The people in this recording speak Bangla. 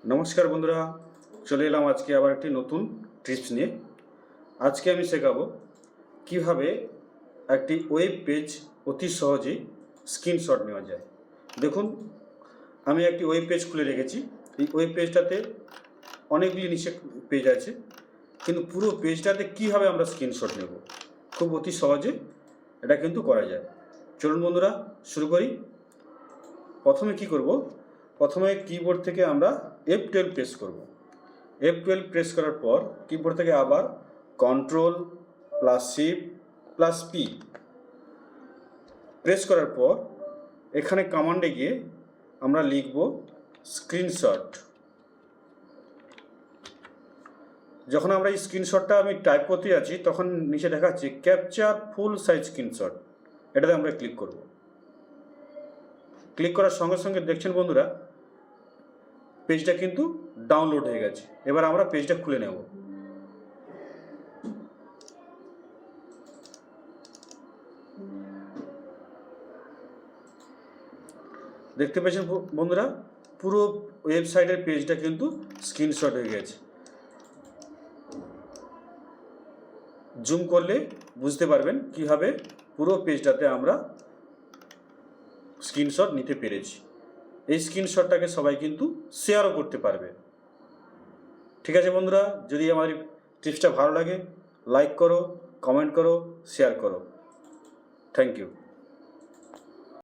নমস্কার বন্ধুরা, চলে এলাম আজকে আবার একটি নতুন টিপস নিয়ে। আজকে আমি শেখাবো কিভাবে একটি ওয়েব পেজ অতি সহজেই স্ক্রিনশট নেওয়া যায়। দেখুন, আমি একটি ওয়েব পেজ খুলে রেখেছি। এই ওয়েব পেজটাতে অনেকগুলি নিচে পেজ আছে, কিন্তু পুরো পেজটাতে কীভাবে আমরা স্ক্রিনশট নেব খুব অতি সহজে এটা কিন্তু করা যায়। চলুন বন্ধুরা শুরু করি। প্রথমে কি করব, প্রথমে কিবোর্ড থেকে আমরা F12 প্রেস করব। F12 প্রেস করার পর কিবোর্ড থেকে আবার Ctrl+Shift+P প্রেস করার পর এখানে কমান্ডে গিয়ে আমরা লিখব স্ক্রিনশট। যখন আমরা এই স্ক্রিনশটটা আমি টাইপ করতে যাচ্ছি তখন নিচে দেখাচ্ছে ক্যাপচার ফুল সাইজ স্ক্রিনশট, এটাতে আমরা ক্লিক করব। ক্লিক করার সঙ্গে সঙ্গে দেখছেন বন্ধুরা পেজটা কিন্তু ডাউনলোড হয়ে গেছে। এবার আমরা পেজটা খুলে নেব। দেখতে পেয়েছেন বন্ধুরা, পুরো ওয়েবসাইটের পেজটা কিন্তু স্ক্রিনশট হয়ে গেছে। জুম করলে বুঝতে পারবেন কিভাবে পুরো পেজটাতে আমরা স্ক্রিনশট নিতে পেরেছি। এই স্ক্রিনশটটাকে সবাই কিন্তু শেয়ারও করতে পারবে। ঠিক আছে বন্ধুরা, যদি আমার টিপসটা ভালো লাগে লাইক করো, কমেন্ট করো, শেয়ার করো। Thank you.